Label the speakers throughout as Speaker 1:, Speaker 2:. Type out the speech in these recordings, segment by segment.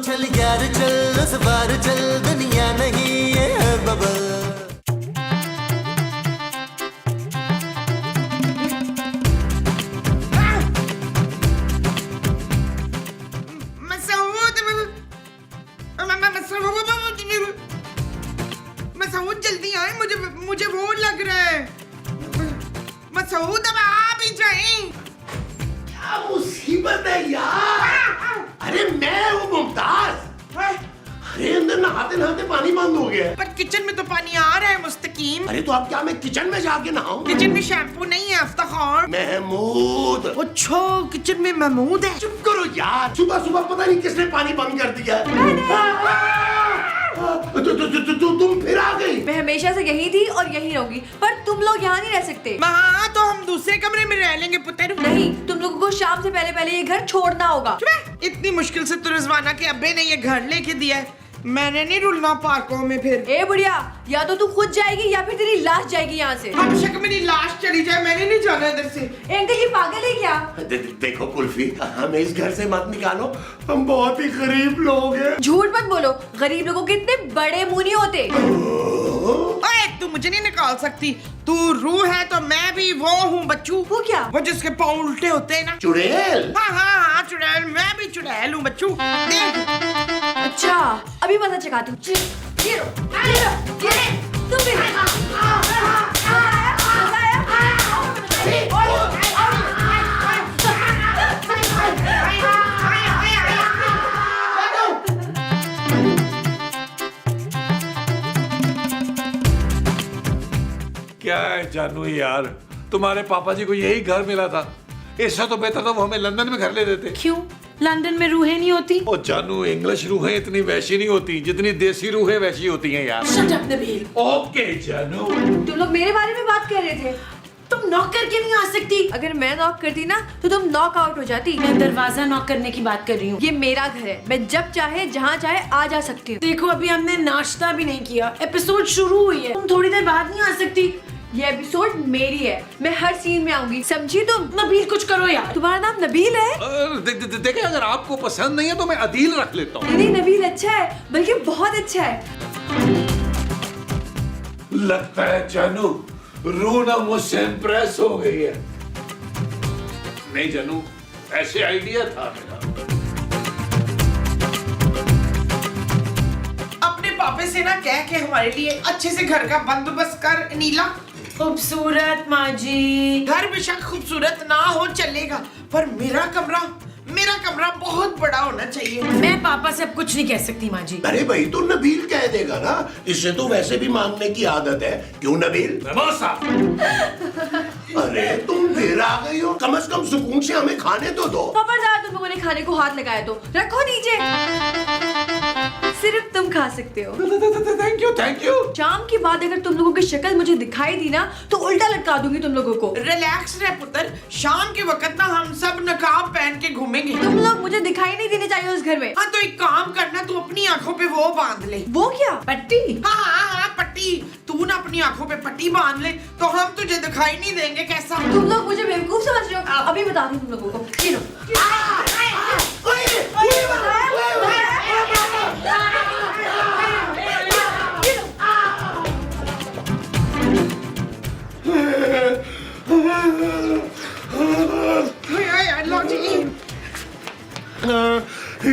Speaker 1: चल यार चल उस बार चल दुनिया नहीं ये है बबल।
Speaker 2: मसूद जल्दी आए, मुझे वो लग रहा है। मसूद अब आप ही जाए।
Speaker 3: क्या मुसीबत है यार। अरे मैं हूँ मुमताज। अरे अंदर नहाते नहाते पानी बंद हो गया है।
Speaker 2: पर किचन में तो पानी आ रहा है मुस्तकीम।
Speaker 3: अरे तो अब क्या मैं किचन में जाके नहाऊं?
Speaker 2: किचन में शैम्पू नहीं है अफ्तार।
Speaker 3: महमूद।
Speaker 2: अच्छा किचन में महमूद है।
Speaker 3: चुप करो यार, सुबह सुबह पता नहीं किसने पानी बंद कर दिया है। तुम फिर आ गई।
Speaker 4: मैं हमेशा से यही थी और यही रहूंगी, पर तुम लोग यहाँ नहीं रह सकते।
Speaker 2: हाँ तो हम दूसरे कमरे में रह लेंगे पुत्र।
Speaker 4: नहीं, तुम लोगों को शाम से पहले पहले ये घर छोड़ना होगा।
Speaker 2: इतनी मुश्किल से तो रिजवाना के अब्बे ने ये घर लेके दिया है, मैंने नहीं रुलना पार्कों में फिर।
Speaker 4: ए बुढ़िया, या तो तू खुद जाएगी या फिर तेरी लाश जाएगी यहाँ से।
Speaker 2: हम शक मेरी लाश चली जाए, मैंने नहीं जाना इधर से।
Speaker 4: अंकल ये पागल है क्या?
Speaker 3: देखो कुल्फी, हमें इस घर से मत निकालो, हम बहुत ही गरीब लोग हैं।
Speaker 4: झूठ मत बोलो, गरीब लोगों के इतने बड़े मुंह नहीं होते।
Speaker 2: ओए तू मुझे नहीं निकाल सकती, तू रूह है तो मैं भी वो हूँ बच्चू।
Speaker 4: वो क्या?
Speaker 2: वो जिसके पाँव उल्टे होते हैं ना।
Speaker 3: चुड़ैल।
Speaker 2: हाँ चुड़ैल, मैं भी चुड़ैल हूँ बच्चू। देख
Speaker 4: अच्छा अभी पता चला तू।
Speaker 5: क्या है जानू यार, तुम्हारे पापा जी को यही घर मिला था, इससे तो बेहतर था वो हमें लंदन में घर ले देते।
Speaker 6: क्यों? लंदन में रूहें नहीं होती?
Speaker 5: ओ जानू, इंग्लिश रूहें इतनी वैसी नहीं होती जितनी देसी रूहें वैसी होती हैं यार।
Speaker 6: Shut up Nabeel.
Speaker 5: ओके जानू।
Speaker 4: तुम लोग मेरे बारे में बात कर रहे थे।
Speaker 6: तुम नॉक करके नहीं आ सकती?
Speaker 4: अगर मैं नॉक करती ना तो तुम नॉक आउट हो जाती।
Speaker 6: मैं दरवाजा नॉक करने की बात कर रही हूँ।
Speaker 4: ये मेरा घर है, मैं जब चाहे जहाँ चाहे आ जा सकती हूँ।
Speaker 6: देखो अभी हमने नाश्ता भी नहीं किया, एपिसोड शुरू हुई है, तुम थोड़ी देर बाद नहीं आ सकती?
Speaker 4: ये एपिसोड मेरी है, मैं हर सीन में आऊंगी, समझी तुम?
Speaker 6: नबील कुछ करो यार।
Speaker 4: तुम्हारा नाम नबील है?
Speaker 5: देखिए अगर आपको पसंद नहीं है तो मैं अदील रख लेता हूँ।
Speaker 4: नहीं नबील अच्छा है, बल्कि बहुत अच्छा है।
Speaker 5: लगता है जानू रूह ना मुझसे इम्प्रेस हो गई है। नहीं जानू, ऐसे आइडिया था मेरा।
Speaker 2: अपने पापे से ना कह के हमारे लिए अच्छे से घर का बंदोबस्त कर नीला।
Speaker 6: खूबसूरत माँ जी।
Speaker 2: घर बेशक खूबसूरत ना हो चलेगा, पर मेरा कमरा बहुत बड़ा होना चाहिए।
Speaker 6: मैं पापा से अब कुछ नहीं कह सकती माँ जी।
Speaker 3: अरे भाई तो नबील कह देगा ना, इससे तो वैसे भी मांगने की आदत है। क्यों नबील? अरे तुम फिर आ गई हो, कम से कम सुकून से हमें खाने तो दो।
Speaker 4: खबरदार तुम लोगों ने खाने को हाथ लगाया तो रखो नीचे, सिर्फ तुम खा सकते हो।
Speaker 5: Thank you.
Speaker 4: शाम के बाद अगर तुम लोगों की शक्ल मुझे दिखाई दी ना तो उल्टा लटका दूंगी तुम लोगों को।
Speaker 2: रिलैक्स रह पुत्र, शाम के वक्त ना हम सब नकाब पहन के घूमेंगे।
Speaker 4: तुम लोग मुझे दिखाई नहीं देने चाहिए उस घर में।
Speaker 2: हाँ तो एक काम करना, तू अपनी आंखों पे वो बांध ले।
Speaker 4: वो क्या?
Speaker 6: पट्टी?
Speaker 2: हाँ पट्टी, तू ना अपनी आंखों पे पट्टी बांध ले तो हम तुझे दिखाई नहीं देंगे। कैसा?
Speaker 4: तुम लोग मुझे बेवकूफ समझ रहे हो? अभी बता दूं तुम लोगों को। ये लो।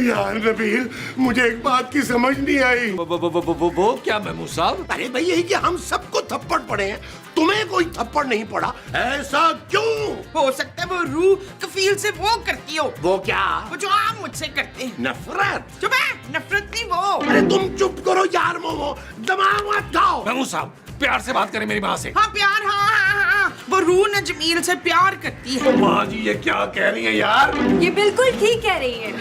Speaker 3: यार नबील, मुझे एक बात की समझ नहीं आई।
Speaker 5: वो क्या महमूद साहब?
Speaker 3: अरे भाई यही कि हम सबको थप्पड़ पड़े हैं, तुम्हें कोई थप्पड़ नहीं पड़ा, ऐसा क्यों?
Speaker 2: हो सकता है वो रूह कफील से वो करती हो।
Speaker 3: वो क्या?
Speaker 2: वो जो आप मुझसे करते हैं।
Speaker 3: नफरत?
Speaker 2: चुप है, नफरत नहीं वो।
Speaker 3: अरे तुम चुप करो यार मोमो, दिमाग मत खाओ।
Speaker 5: महमूद साहब प्यार से बात करें मेरी माँ से।
Speaker 2: हाँ प्यार, हाँ वो रूह न जमील से प्यार करती है।
Speaker 5: माँ जी ये क्या कह रही है यार?
Speaker 4: ये बिल्कुल ठीक कह रही है।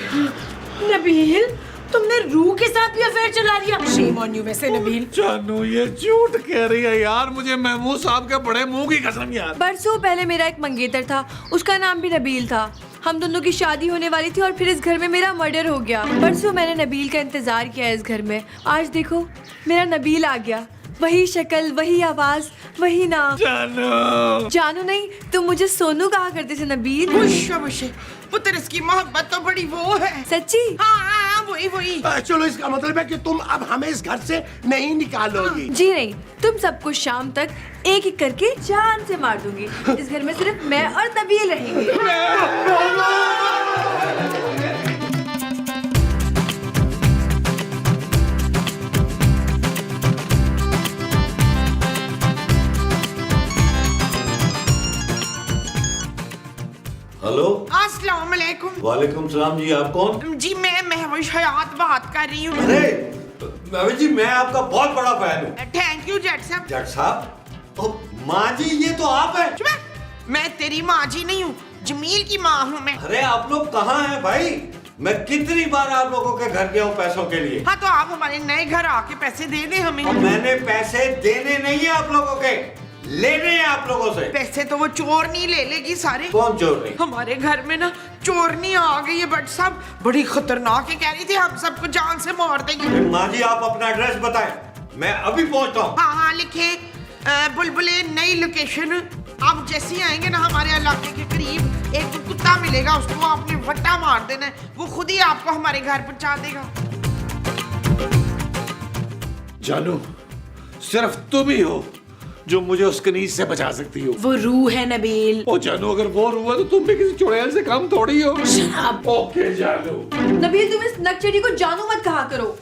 Speaker 6: नबील तुमने रूह के साथ भी अफेयर चला लिया। Shame on you. वैसे नबील
Speaker 5: जानू ये झूठ कह रही है यार, मुझे महमूद साहब के बड़े मुंह की कसम यार।
Speaker 4: बरसों पहले मेरा एक मंगेतर था, उसका नाम भी नबील था। हम दोनों की शादी होने वाली थी और फिर इस घर में मेरा मर्डर हो गया। परसों मैंने नबील का इंतजार किया इस घर में, आज देखो मेरा नबील आ गया। वही शक्ल, वही आवाज, वही नाम।
Speaker 5: जानू
Speaker 4: जानू नहीं, तुम मुझे सोनू कहा करते थे नबील।
Speaker 2: पुत्र इसकी मोहब्बत तो बड़ी वो है।
Speaker 4: सच्ची?
Speaker 2: हाँ वही वही।
Speaker 3: चलो इसका मतलब है कि तुम अब हमें इस घर से नहीं निकालोगी।
Speaker 4: जी नहीं, तुम सबको शाम तक एक एक करके जान से मार दूंगी। इस घर में सिर्फ मैं और नबील रहेंगे।
Speaker 7: हेलो।
Speaker 2: अस्सलाम वालेकुम।
Speaker 7: वालेकुम सलाम जी, आप कौन?
Speaker 2: जी मैं महविश हयात बात कर रही हूँ।
Speaker 7: अरे महविश जी, मैं आपका बहुत बड़ा फैन हूँ।
Speaker 2: थैंक यू जट साहब।
Speaker 7: जट साहब, ओ माँ जी, ये तो आप हैं।
Speaker 2: चुप है। मैं तेरी माँ जी नहीं हूँ, जमील की माँ हूँ मैं।
Speaker 7: अरे आप लोग कहाँ हैं भाई? मैं कितनी बार आप लोगों के घर गया हूँ पैसों के लिए।
Speaker 2: हाँ तो आप हमारे नए घर आके पैसे दे दें हमें।
Speaker 7: और मैंने पैसे देने नहीं है आप लोगों के, लेने हैं आप लोगों से।
Speaker 2: पैसे तो वो चोरनी ले लेगी सारे।
Speaker 7: कौन चोर नहीं?
Speaker 2: हमारे घर में ना चोरनी आ गई है बट साहब, बड़ी खतरनाक है, कह रही थी हम सबको जान से मार देगी।
Speaker 7: माँ जी आप अपना एड्रेस बताएं, मैं अभी पहुँचता हूँ।
Speaker 2: हाँ हाँ लिखे, बुलबुले नई लोकेशन। आप जैसे ही आएंगे ना हमारे इलाके के करीब एक कुत्ता मिलेगा, उसको आपने वट्टा मार देना है, वो खुद ही आपको हमारे घर पहुंचा देगा।
Speaker 5: जानू, सिर्फ तुम ही हो जो मुझे उस कनीज से बचा सकती हो।
Speaker 6: वो रूह है नबील।
Speaker 5: ओ जानू, अगर वो हुआ तो तुम भी किसी चुड़ैल से कम थोड़ी हो। ओके जानू।
Speaker 4: नबील, तुम इस नकचड़ी को जानू मत कहा करो।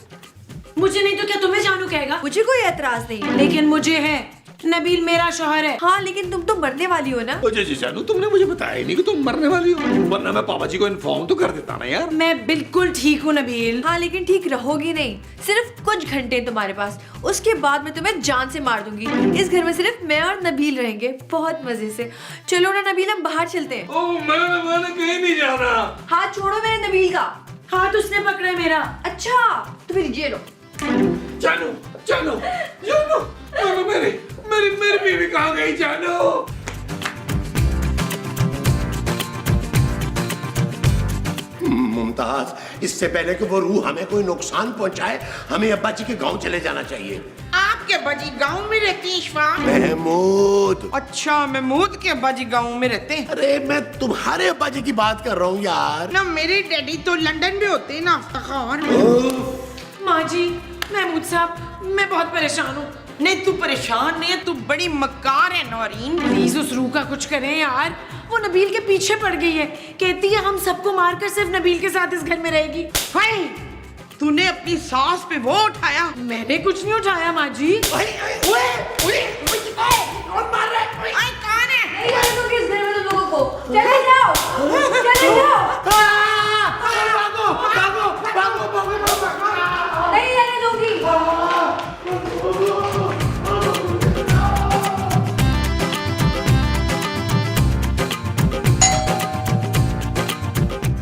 Speaker 6: मुझे नहीं तो क्या तुम्हें जानू कहेगा?
Speaker 4: मुझे कोई एतराज नहीं,
Speaker 6: लेकिन मुझे है। नबील मेरा शौहर है।
Speaker 4: हाँ लेकिन तुम तो मरने वाली हो ना।
Speaker 5: ओ जी जानू, तुमने मुझे बताया ही नहीं कि तुम मरने वाली हो, वरना मैं पापा जी को इन्फॉर्म तो कर देता ना यार।
Speaker 6: मैं बिल्कुल ठीक हूँ नबील।
Speaker 4: हाँ लेकिन ठीक रहोगी नहीं, सिर्फ कुछ घंटे तुम्हारे पास, उसके बाद मैं तुम्हें जान से मार दूंगी। इस घर में सिर्फ मैं और नबील रहेंगे, बहुत मजे से। चलो ना नबील, हम बाहर चलते हैं।
Speaker 5: ओ मैंने कहीं नहीं जाना।
Speaker 4: हाथ छोड़ो मेरे नबील का।
Speaker 6: हाथ उसने पकड़ा है मेरा।
Speaker 4: अच्छा तो फिर ये लो।
Speaker 5: जानू जानू जानू, मेरी बीवी कहाँ गई जानू?
Speaker 3: मुमताज, इससे पहले कि वो रूह हमें कोई नुकसान पहुंचाए, हमें अब्बा जी के गांव चले जाना चाहिए।
Speaker 2: आपके अब्बा जी गाँव में रहते हैं इशफाक?
Speaker 3: महमूद।
Speaker 2: अच्छा, महमूद के अब्बा जी गाँव में रहते हैं।
Speaker 3: अरे मैं तुम्हारे अब्बा जी की बात कर रहा हूँ यार।
Speaker 2: ना मेरे डैडी तो लंदन में होते हैं ना अफ्ताखार।
Speaker 6: माँ जी, महमूद साहब, मैं बहुत परेशान हूँ।
Speaker 2: नहीं तू परेशान नहीं है, तू बड़ी मक्कार है नौरीन।
Speaker 6: प्लीज उस रूह का कुछ करें यार। वो नबील के पीछे पड़ गई है, कहती है हम सबको मारकर सिर्फ नबील के साथ इस घर में रहेगी।
Speaker 2: हाय, तूने अपनी सास पे वो उठाया?
Speaker 6: मैंने कुछ नहीं उठाया माँ जी।
Speaker 2: कौन मार रहा है? आई कौन है?
Speaker 4: नहीं रहने दूंगी इस घर में तुम लोगों को। चले जाओ, चले जाओ। नहीं रहने दूंगी।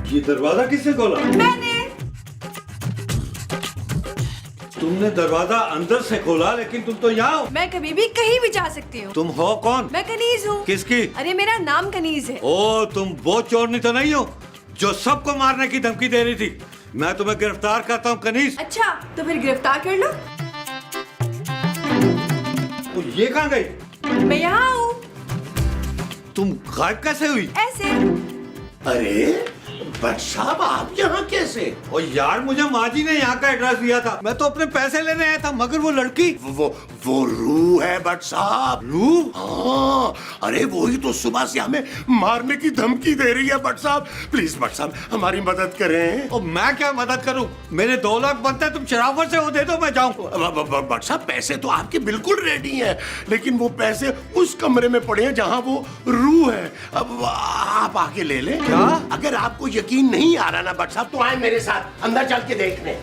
Speaker 7: ये दरवाजा किसने खोला?
Speaker 4: मैंने।
Speaker 7: तुमने दरवाजा अंदर से खोला, लेकिन तुम तो यहाँ हो।
Speaker 4: मैं कभी भी कहीं भी जा सकती हूँ।
Speaker 7: तुम हो कौन?
Speaker 4: मैं कनीज हूँ।
Speaker 7: किसकी?
Speaker 4: अरे मेरा नाम कनीज है।
Speaker 7: ओ, तुम वो चोरनी तो नहीं हो जो सबको मारने की धमकी दे रही थी? मैं तुम्हें गिरफ्तार करता हूँ कनीज।
Speaker 4: अच्छा तो फिर गिरफ्तार कर लो।
Speaker 7: तो ये कहाँ गई?
Speaker 4: मैं यहाँ हूँ।
Speaker 7: तुम गायब कैसे हुई?
Speaker 4: ऐसे।
Speaker 3: अरे बट साहब, आप यहाँ कैसे?
Speaker 7: ओ यार, मुझे माँ जी ने यहाँ का एड्रेस दिया था, मैं तो अपने पैसे लेने आया था, मगर वो लड़की
Speaker 3: वो रूह है बट साहब।
Speaker 7: रूह?
Speaker 3: हाँ, अरे वही तो सुबह से हमें मारने की धमकी दे रही है बट साहब। प्लीज बट साहब, हमारी मदद करें।
Speaker 7: ओ मैं क्या मदद करूं? मेरे 2 लाख बनते हैं, तुम शराफत से वो दे दो, मैं जाऊं।
Speaker 3: बट साहब, पैसे तो आपके बिल्कुल रेडी हैं, लेकिन वो पैसे उस कमरे में पड़े हैं जहाँ वो रूह है। अब आप आके ले लें।
Speaker 7: क्या?
Speaker 3: अगर आपको यकीन नहीं आ रहा ना बट साहब, तो आए मेरे साथ, अंदर चल के देख लें।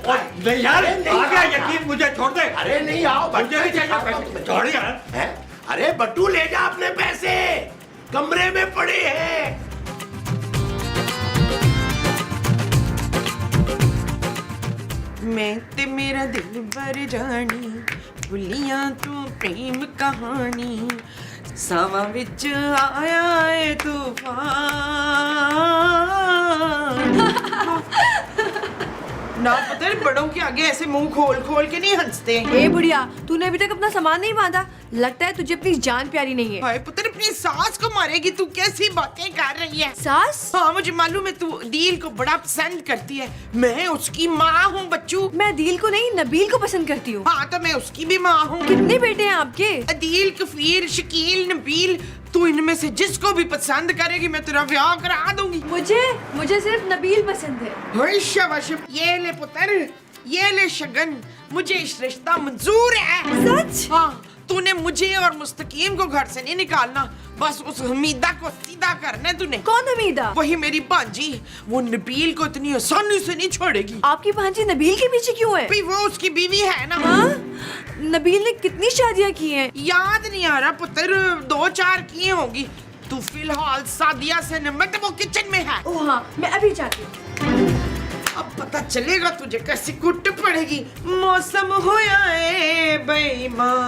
Speaker 7: नहीं यार, आ गया यकीन, मुझे छोड़ दे।
Speaker 3: अरे नहीं आओ,
Speaker 7: मुझे नहीं चाहिए पैसे, छोड़ यार।
Speaker 3: हैं? अरे बट्टू, ले जा अपने पैसे, कमरे में पड़े हैं।
Speaker 2: मैं ते मेरा दिल भर जानी, भुलिया तू प्रेम कहानी, सावा विच आया है तूफान। ना पुत्र, बड़ों के आगे ऐसे मुंह खोल खोल के नहीं हंसते।
Speaker 4: ए बुढ़िया, तूने अभी तक अपना सामान नहीं बांधा। लगता है तुझे अपनी जान प्यारी नहीं है।
Speaker 2: हाय पुत्र, अपनी सास को मारेगी? तू कैसी बातें कर रही है?
Speaker 4: सास?
Speaker 2: हाँ मुझे मालूम है, तू दील को बड़ा पसंद करती है। मैं उसकी माँ हूँ बच्चू।
Speaker 4: मैं दिल को नहीं, नबील को पसंद करती हूँ।
Speaker 2: हाँ तो मैं उसकी भी माँ हूँ।
Speaker 4: कितने बेटे हैं आपके?
Speaker 2: अदील, कफीर, शकील, नबील, तू इनमें से जिसको भी पसंद करेगी मैं तेरा ब्याह करा दूंगी।
Speaker 4: मुझे सिर्फ नबील पसंद है।
Speaker 2: हाय शाबाश, ये ले पुत्र, ये ले शगन, मुझे इस रिश्ता मंजूर है।
Speaker 4: सच?
Speaker 2: हाँ, तूने मुझे और मुस्तकीम को घर से नहीं निकालना, बस उस हमीदा को सीधा करना है तूने।
Speaker 4: कौन हमीदा?
Speaker 2: वही मेरी भांजी, वो नबील को इतनी आसानी से नहीं छोड़ेगी।
Speaker 4: आपकी भांजी नबील के पीछे क्यों है?
Speaker 2: भाई वो उसकी बीवी है ना।
Speaker 4: हाँ? नबील ने कितनी शादियाँ की हैं?
Speaker 2: याद नहीं आ रहा पुत्र, 2-4 की होंगी। तू फिलहाल सादिया से निमट, वो किचन में है।
Speaker 4: ओह हाँ, मैं अभी जाती हूँ।
Speaker 2: अब पता चलेगा तुझे कैसी कुट पड़ेगी। मौसम होया है बेईमान।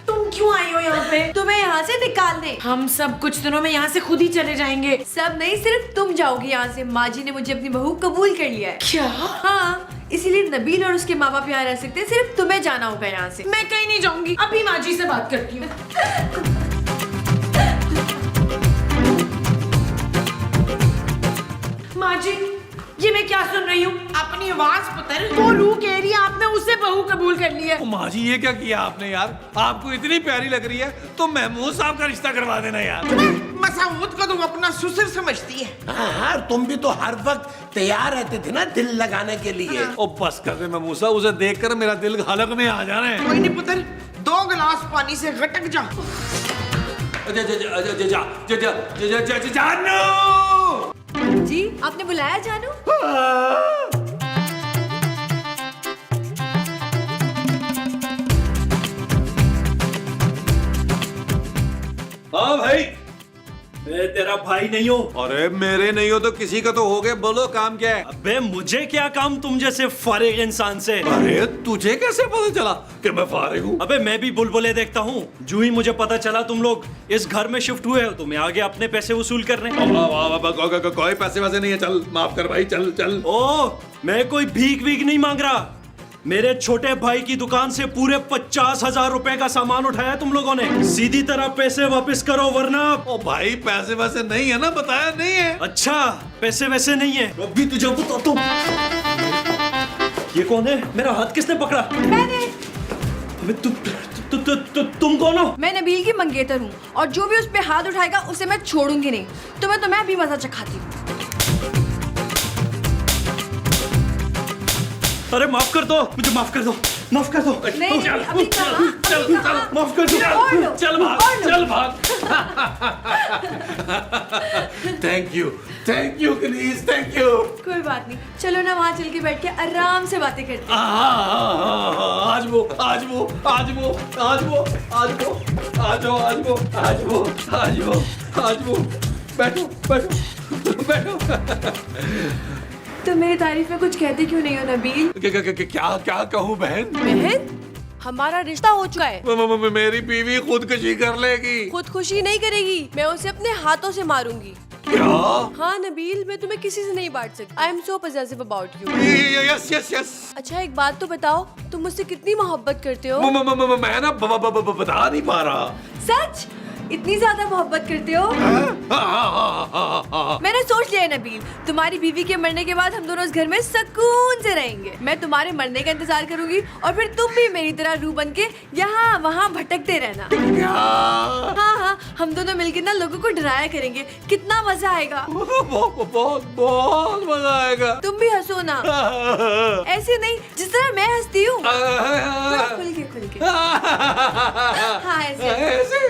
Speaker 6: तुम क्यों आई हो यहाँ पे?
Speaker 4: तुम्हें यहाँ से निकालने।
Speaker 6: हम सब कुछ दिनों में यहाँ से खुद ही चले जाएंगे।
Speaker 4: सब नहीं, सिर्फ तुम जाओगी यहाँ से। माँ जी ने मुझे अपनी बहू कबूल कर लिया है।
Speaker 6: क्या?
Speaker 4: हाँ, इसीलिए नबील और उसके माँ बाप यहाँ रह सकते हैं। सिर्फ तुम्हें जाना होगा यहाँ से।
Speaker 6: मैं कहीं नहीं जाऊंगी, अभी माँ जी से बात करती हूँ। माँ जी, ये मैं क्या सुन रही हूँ?
Speaker 2: अपनी आवाज पुत्र।
Speaker 6: वो रूह कह रही है आपने उससे बहू कबूल कर ली है।
Speaker 7: ओ माँ जी, ये क्या किया आपने यार? आपको इतनी प्यारी लग रही है तो महमूद साहब का रिश्ता करवा देना यार।
Speaker 2: मसूद को तुम अपना ससुर समझती है।
Speaker 3: हाँ, तुम भी तो हर वक्त तैयार रहते थे ना दिल लगाने के लिए।
Speaker 7: ओ बस कर दे महमूद साहब, उसे देखकर मेरा दिल हलक में आ जा रहा है।
Speaker 2: कोई नहीं पुत्र, 2 गिलास पानी से गटक जा।
Speaker 7: जानू!
Speaker 4: जी, आपने बुलाया जानू?
Speaker 7: हाँ भाई।
Speaker 8: मैं तेरा भाई नहीं हूँ।
Speaker 7: अरे मेरे नहीं हो तो किसी का तो हो गए। बोलो काम क्या है?
Speaker 8: अबे मुझे क्या काम तुम जैसे फारिग इंसान से?
Speaker 7: अरे तुझे कैसे पता चला कि मैं फारिग हूँ?
Speaker 8: अबे मैं भी बुलबुले देखता हूँ। जो ही मुझे पता चला तुम लोग इस घर में शिफ्ट हुए हो तो मैं आगे अपने पैसे वसूल करने।
Speaker 7: कोई पैसे वैसे नहीं है। चल माफ कर भाई, चल चल।
Speaker 8: ओ, मैं कोई भीख वीख नहीं मांग रहा। मेरे छोटे भाई की दुकान से पूरे 50,000 रुपए का सामान उठाया तुम लोगों ने। सीधी तरह पैसे वापस करो वरना।
Speaker 7: ओ भाई, पैसे वैसे नहीं है ना, बताया नहीं है।
Speaker 8: अच्छा, पैसे वैसे नहीं है।
Speaker 7: अभी तुझे बता तुम।
Speaker 8: ये कौन है? मेरा हाथ किसने पकड़ा?
Speaker 4: मैंने।
Speaker 8: अबे तुम कौन हो?
Speaker 4: मैं नबील की मंगेतर हूँ और जो भी उस पे हाथ उठाएगा उसे मैं छोड़ूंगी नहीं। तो मैं तुम्हें अभी मजा चखाती हूँ।
Speaker 8: अरे माफ कर दो, मुझे माफ कर दो, माफ कर दो।
Speaker 4: नहीं,
Speaker 8: चल,
Speaker 4: अभी
Speaker 8: चल,
Speaker 4: कहाँ?
Speaker 8: चल,
Speaker 4: अभी
Speaker 8: चल,
Speaker 4: कहाँ?
Speaker 8: माफ कर दो।
Speaker 4: और लो,
Speaker 8: चल भाग,
Speaker 4: और लो।
Speaker 8: चल भाग।
Speaker 7: Thank you please, thank you.
Speaker 4: कोई बात नहीं, चलो ना वहाँ चल के बैठ के आराम से बातें करते हैं।
Speaker 7: आज वो आज वो आज वो आज वो आज वो आज वो आज वो आज वो आज वो आज वो बैठो बैठो बैठो।
Speaker 4: तो मेरी तारीफ में कुछ कहते क्यों नहीं हो नबील?
Speaker 7: क्या क्या कहूँ बहन?
Speaker 4: बहन, हमारा रिश्ता हो चुका है।
Speaker 7: मेरी बीवी खुदकुशी कर लेगी।
Speaker 4: खुदकुशी नहीं करेगी, मैं उसे अपने हाथों से मारूंगी।
Speaker 7: क्या?
Speaker 4: हाँ नबील, मैं तुम्हें किसी से नहीं बांट सकती। I am so possessive about you.
Speaker 7: Yes yes yes.
Speaker 4: अच्छा एक बात तो बताओ, तुम मुझसे कितनी मोहब्बत करते हो?
Speaker 7: मैं ना बता नहीं पा रहा।
Speaker 4: सच? इतनी ज्यादा मोहब्बत करते हो? मैंने सोच लिया है नबील, तुम्हारी बीवी के मरने के बाद हम दोनों इस घर में सुकून से रहेंगे। मैं तुम्हारे मरने का इंतजार करूंगी और फिर तुम भी मेरी तरह रूह बन के यहाँ वहाँ भटकते रहना। हाँ हाँ, हम दोनों मिलकर ना लोगों को डराया करेंगे। कितना मजा आएगा।
Speaker 7: बहुत बहुत बहुत मजा आएगा।
Speaker 4: तुम भी हंसो ना, ऐसे नहीं जिस तरह मैं हंसती हूँ। खुल के। हाँ ऐसे।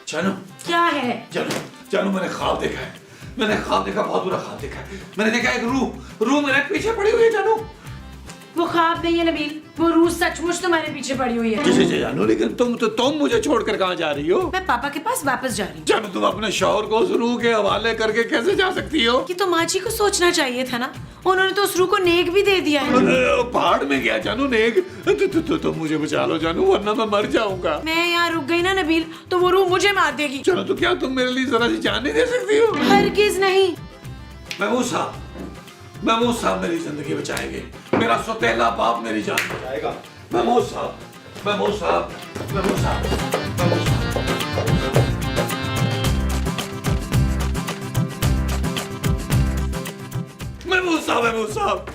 Speaker 5: जानू
Speaker 6: क्या है?
Speaker 5: जानू जानू मैंने ख्वाब देखा है, मैंने ख्वाब देखा, बहुत बुरा ख्वाब देखा है। मैंने देखा एक रूह मेरे पीछे पड़ी हुई है जानू।
Speaker 6: वो ख्वाब नहीं है नबील, वो रूह सचमुच तुम्हारे पीछे पड़ी हुई है।
Speaker 5: जी जानू, लेकिन तुम मुझे छोड़कर कहाँ जा रही हो?
Speaker 6: मैं पापा के पास वापस जा रही हूँ।
Speaker 5: जानू तुम अपने शौहर को उस रूह के हवाले करके कैसे जा सकती हो?
Speaker 6: कि तो माँ जी को सोचना चाहिए था ना, उन्होंने तो उस रूह को नेक भी दे दिया है।
Speaker 5: पहाड़ में गया जानू नेक। तुम मुझे बचा लो जानू, वरना मैं मर जाऊंगा।
Speaker 6: मैं यहाँ रुक गई ना नबील, तो वो रूह मुझे मार देगी।
Speaker 5: चलो तो क्या तुम मेरे लिए जरा सी जान नहीं दे सकती हो?
Speaker 6: हरगिज नहीं।
Speaker 5: महमूद साहब मेरी जिंदगी बचाएंगे, मेरा सौतेला बाप मेरी जान बचाएगा। महमूद साहब। महमूद साहब।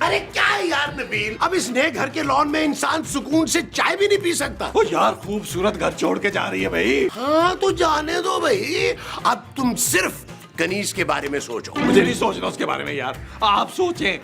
Speaker 3: अरे क्या है यार नबील, अब इस नए घर के लॉन में इंसान सुकून से चाय भी नहीं पी सकता।
Speaker 5: ओ यार, खूबसूरत घर छोड़ के जा रही है भाई।
Speaker 3: हाँ तो जाने दो भाई, अब तुम सिर्फ कनीज के बारे में सोचो।
Speaker 5: मुझे नहीं सोचना उसके बारे में यार, आप सोचें।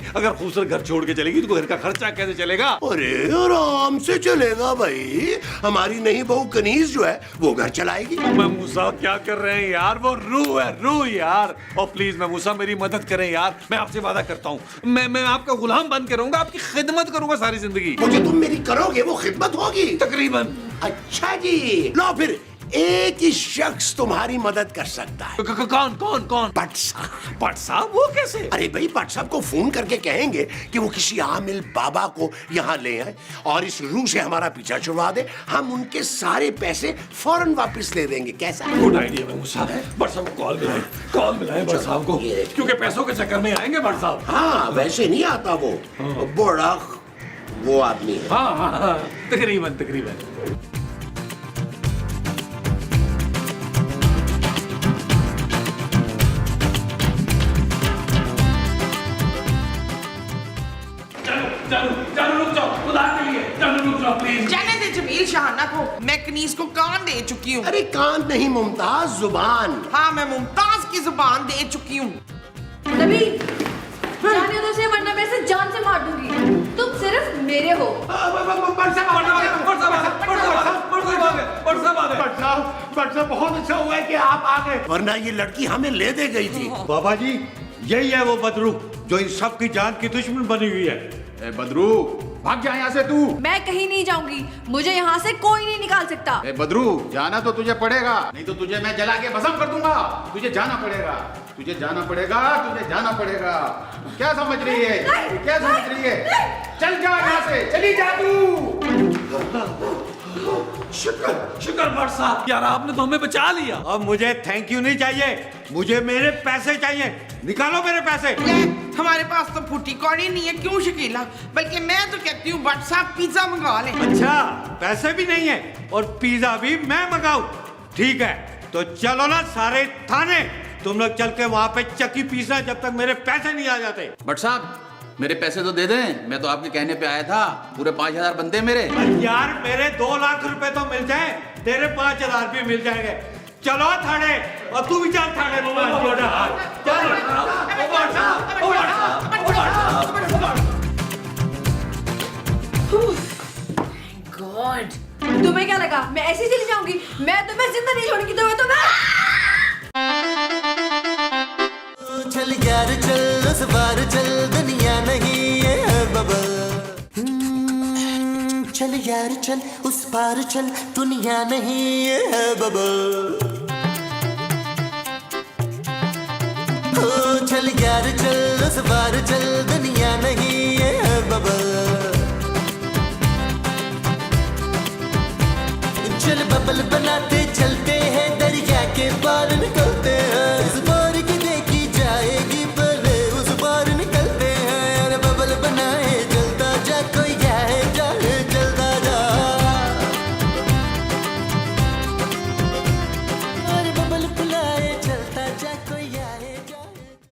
Speaker 5: अगर खूबसूरत घर छोड़ के चलेगी तो घर का खर्चा कैसे चलेगा?
Speaker 3: अरे आराम से चलेगा भाई, हमारी नई बहू कनीज जो है वो घर चलाएगी।
Speaker 5: महमूद साहब क्या कर रहे हैं यार, वो रूह यार। और प्लीज महमूद साहब मेरी मदद करें यार, मैं आपसे वादा करता हूँ, मैं आपका गुलाम बन के रहूंगा, आपकी खिदमत करूंगा सारी जिंदगी।
Speaker 3: मुझे तुम मेरी करोगे वो खिदमत होगी
Speaker 5: तकरीबन।
Speaker 3: अच्छा जी, लो फिर एक ही शख्स तुम्हारी मदद कर सकता है।
Speaker 5: कौन?
Speaker 3: भट्ट साहब।
Speaker 5: भट्ट साहब? वो कैसे?
Speaker 3: अरे भाई, भट्ट साहब को फोन करके कहेंगे कि वो किसी आमिल बाबा को यहाँ ले आए और इस रूह से हमारा पीछा छुड़वा दे, हम उनके सारे पैसे फौरन वापस ले देंगे। कैसा?
Speaker 5: गुड आइडिया महमूद साहब। भट्ट साहब को कॉल मिलाएं भट्ट साहब को, क्योंकि पैसों के चक्कर में आएंगे भट्ट साहब।
Speaker 3: हाँ वैसे नहीं आता वो, बड़ा वो आदमी है।
Speaker 5: हाँ, तकरीबन। जानू रुक जाओ, खुदा के लिए जानू रुक जाओ प्लीज।
Speaker 2: जाने दे जमील शाहाना को, मैं कनीज को कान दे चुकी हूँ।
Speaker 3: अरे कान नहीं मुमताज, जुबान।
Speaker 2: हाँ, मैं मुमताज की जुबान दे चुकी हूँ।
Speaker 4: नबील, जाने दो उसे, वरना मैं इसे जान से मार दूंगी। तुम सिर्फ मेरे हो।
Speaker 3: भट्ट साहब बहुत अच्छा हुआ है कि आप आ गए, वरना ये लड़की हमें ले दे गई थी।
Speaker 9: बाबा जी, यही है वो बदरू जो इन सब की जान की दुश्मन बनी हुई है।
Speaker 7: ए बदरू, भाग जा यहाँ से तू।
Speaker 4: मैं कहीं नहीं जाऊंगी, मुझे यहाँ से कोई नहीं निकाल सकता।
Speaker 7: ए बदरू, जाना तो तुझे पड़ेगा, नहीं तो तुझे मैं जला के भस्म कर दूंगा। तुझे जाना पड़ेगा। क्या समझ रही है? चल जा यहाँ से, चली जा तू।
Speaker 5: शुक्र भट्ट साहब, यार आपने तो हमें बचा लिया।
Speaker 9: अब मुझे थैंक यू नहीं चाहिए, मुझे मेरे पैसे चाहिए। निकालो मेरे पैसे।
Speaker 2: हमारे पास तो फूटी कौड़ी नहीं है, क्यों शकीला? बल्कि मैं तो कहती हूँ भट्ट साहब पिज्जा मंगा लें।
Speaker 9: अच्छा, पैसे भी नहीं है और पिज्जा भी मैं मंगाऊं? ठीक है, तो चलो ना सारे थाने, तुम लोग चल के वहां पे चक्की पीसना जब तक मेरे पैसे नहीं आ जाते।
Speaker 7: भट्ट साहब, मेरे पैसे तो दे दें, मैं तो आपके कहने पे आया था। पूरे 5000 बनते मेरे।
Speaker 9: यार मेरे 2 लाख रुपए तो मिल जाए, तेरे 5000 भी मिल जाएंगे। चलो थाने, और तू भी चल थाने।
Speaker 6: गॉड,
Speaker 4: तुम्हें क्या लगा मैं ऐसे ही चली जाऊंगी? मैं तुम्हें जिंदा नहीं छोड़ूंगी।
Speaker 1: चल यार चल, उस बार चल, दुनिया नहीं है बबल। चल यार चल, उस पार चल, दुनिया नहीं है बबल। चल यार चल, उस बार चल, दुनिया नहीं है बबल।